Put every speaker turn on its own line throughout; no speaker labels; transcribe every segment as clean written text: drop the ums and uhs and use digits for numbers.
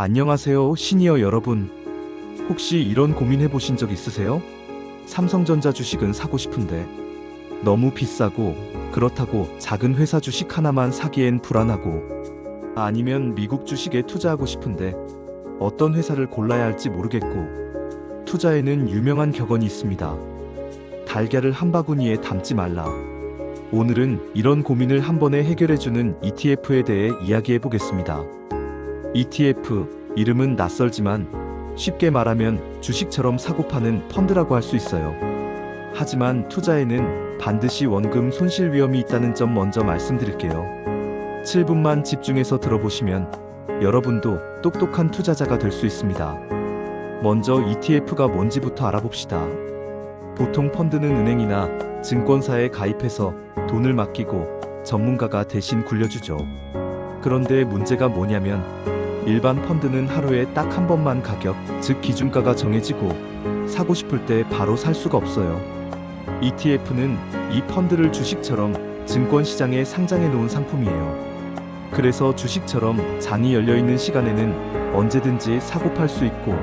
안녕하세요, 시니어 여러분. 혹시 이런 고민 해보신 적 있으세요? 삼성전자 주식은 사고 싶은데 너무 비싸고, 그렇다고 작은 회사 주식 하나만 사기엔 불안하고, 아니면 미국 주식에 투자하고 싶은데 어떤 회사를 골라야 할지 모르겠고, 투자에는 유명한 격언이 있습니다. 달걀을 한 바구니에 담지 말라. 오늘은 이런 고민을 한 번에 해결해주는 ETF에 대해 이야기해 보겠습니다. ETF, 이름은 낯설지만 쉽게 말하면 주식처럼 사고 파는 펀드라고 할 수 있어요. 하지만 투자에는 반드시 원금 손실 위험이 있다는 점 먼저 말씀드릴게요. 7분만 집중해서 들어보시면 여러분도 똑똑한 투자자가 될 수 있습니다. 먼저 ETF가 뭔지부터 알아봅시다. 보통 펀드는 은행이나 증권사에 가입해서 돈을 맡기고 전문가가 대신 굴려주죠. 그런데 문제가 뭐냐면 일반 펀드는 하루에 딱 한 번만 가격, 즉 기준가가 정해지고 사고 싶을 때 바로 살 수가 없어요. ETF는 이 펀드를 주식처럼 증권시장에 상장해 놓은 상품이에요. 그래서 주식처럼 장이 열려있는 시간에는 언제든지 사고 팔 수 있고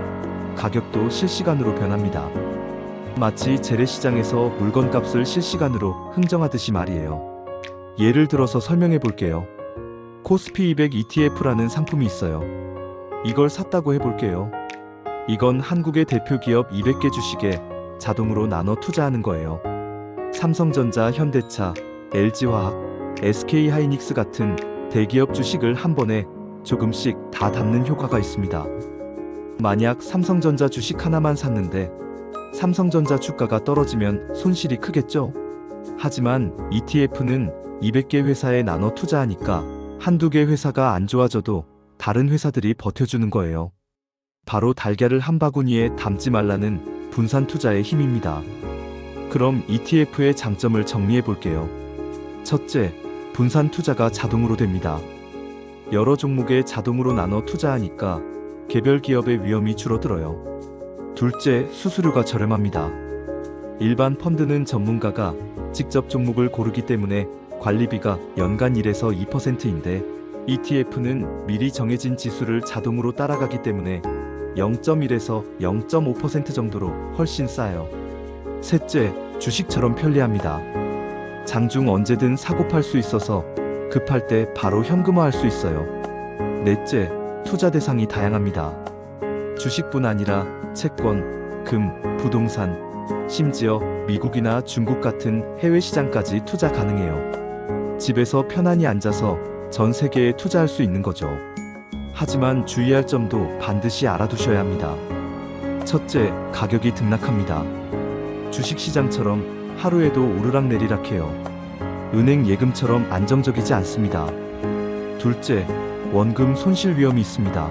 가격도 실시간으로 변합니다. 마치 재래시장에서 물건값을 실시간으로 흥정하듯이 말이에요. 예를 들어서 설명해 볼게요. 코스피 200 ETF라는 상품이 있어요. 이걸 샀다고 해볼게요. 이건 한국의 대표 기업 200개 주식에 자동으로 나눠 투자하는 거예요. 삼성전자, 현대차, LG화학, SK하이닉스 같은 대기업 주식을 한 번에 조금씩 다 담는 효과가 있습니다. 만약 삼성전자 주식 하나만 샀는데 삼성전자 주가가 떨어지면 손실이 크겠죠? 하지만 ETF는 200개 회사에 나눠 투자하니까 한두 개 회사가 안 좋아져도 다른 회사들이 버텨주는 거예요. 바로 달걀을 한 바구니에 담지 말라는 분산 투자의 힘입니다. 그럼 ETF의 장점을 정리해 볼게요. 첫째, 분산 투자가 자동으로 됩니다. 여러 종목에 자동으로 나눠 투자하니까 개별 기업의 위험이 줄어들어요. 둘째, 수수료가 저렴합니다. 일반 펀드는 전문가가 직접 종목을 고르기 때문에 관리비가 연간 1에서 2%인데 ETF는 미리 정해진 지수를 자동으로 따라가기 때문에 0.1에서 0.5% 정도로 훨씬 싸요. 셋째, 주식처럼 편리합니다. 장중 언제든 사고 팔 수 있어서 급할 때 바로 현금화할 수 있어요. 넷째, 투자 대상이 다양합니다. 주식뿐 아니라 채권, 금, 부동산, 심지어 미국이나 중국 같은 해외 시장까지 투자 가능해요. 집에서 편안히 앉아서 전 세계에 투자할 수 있는 거죠. 하지만 주의할 점도 반드시 알아두셔야 합니다. 첫째, 가격이 등락합니다. 주식시장처럼 하루에도 오르락내리락해요. 은행 예금처럼 안정적이지 않습니다. 둘째, 원금 손실 위험이 있습니다.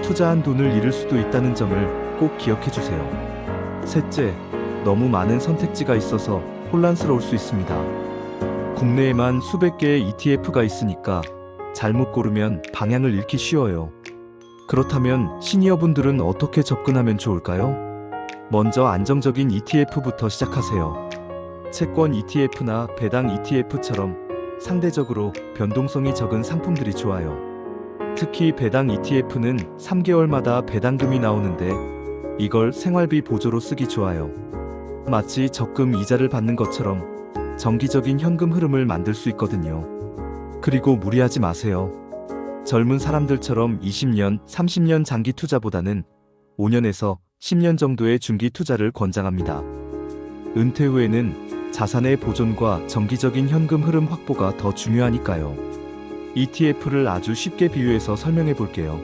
투자한 돈을 잃을 수도 있다는 점을 꼭 기억해 주세요. 셋째, 너무 많은 선택지가 있어서 혼란스러울 수 있습니다. 국내에만 수백 개의 ETF가 있으니까 잘못 고르면 방향을 잃기 쉬워요. 그렇다면 시니어분들은 어떻게 접근하면 좋을까요? 먼저 안정적인 ETF부터 시작하세요. 채권 ETF나 배당 ETF처럼 상대적으로 변동성이 적은 상품들이 좋아요. 특히 배당 ETF는 3개월마다 배당금이 나오는데 이걸 생활비 보조로 쓰기 좋아요. 마치 적금 이자를 받는 것처럼 정기적인 현금 흐름을 만들 수 있거든요. 그리고 무리하지 마세요. 젊은 사람들처럼 20년, 30년 장기 투자보다는 5년에서 10년 정도의 중기 투자를 권장합니다. 은퇴 후에는 자산의 보존과 정기적인 현금 흐름 확보가 더 중요하니까요. ETF를 아주 쉽게 비유해서 설명해 볼게요.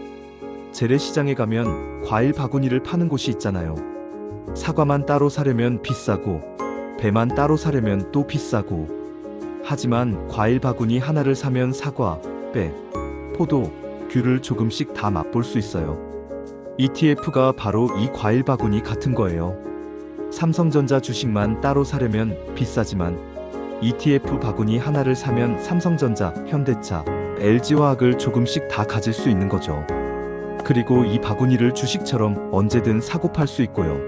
재래시장에 가면 과일 바구니를 파는 곳이 있잖아요. 사과만 따로 사려면 비싸고, 배만 따로 사려면 또 비싸고. 하지만 과일 바구니 하나를 사면 사과, 배, 포도, 귤을 조금씩 다 맛볼 수 있어요. ETF가 바로 이 과일 바구니 같은 거예요. 삼성전자 주식만 따로 사려면 비싸지만 ETF 바구니 하나를 사면 삼성전자, 현대차, LG화학을 조금씩 다 가질 수 있는 거죠. 그리고 이 바구니를 주식처럼 언제든 사고 팔 수 있고요.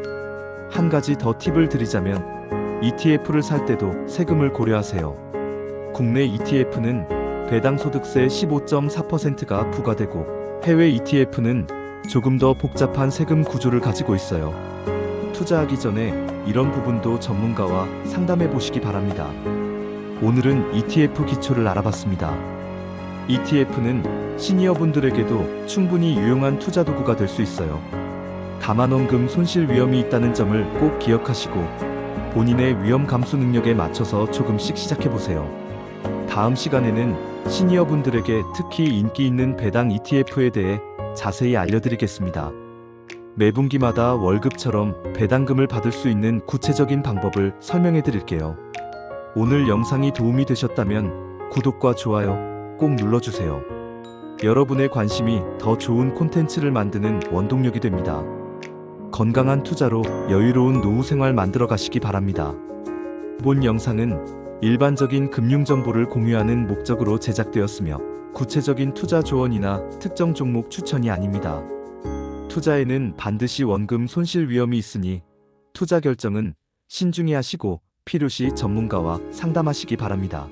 한 가지 더 팁을 드리자면 ETF를 살 때도 세금을 고려하세요. 국내 ETF는 배당 소득세 15.4%가 부과되고 해외 ETF는 조금 더 복잡한 세금 구조를 가지고 있어요. 투자하기 전에 이런 부분도 전문가와 상담해 보시기 바랍니다. 오늘은 ETF 기초를 알아봤습니다. ETF는 시니어분들에게도 충분히 유용한 투자 도구가 될 수 있어요. 다만 원금 손실 위험이 있다는 점을 꼭 기억하시고 본인의 위험 감수 능력에 맞춰서 조금씩 시작해 보세요. 다음 시간에는 시니어분들에게 특히 인기 있는 배당 ETF에 대해 자세히 알려드리겠습니다. 매분기마다 월급처럼 배당금을 받을 수 있는 구체적인 방법을 설명해 드릴게요. 오늘 영상이 도움이 되셨다면 구독과 좋아요 꼭 눌러주세요. 여러분의 관심이 더 좋은 콘텐츠를 만드는 원동력이 됩니다. 건강한 투자로 여유로운 노후 생활 만들어 가시기 바랍니다. 본 영상은 일반적인 금융 정보를 공유하는 목적으로 제작되었으며 구체적인 투자 조언이나 특정 종목 추천이 아닙니다. 투자에는 반드시 원금 손실 위험이 있으니 투자 결정은 신중히 하시고 필요시 전문가와 상담하시기 바랍니다.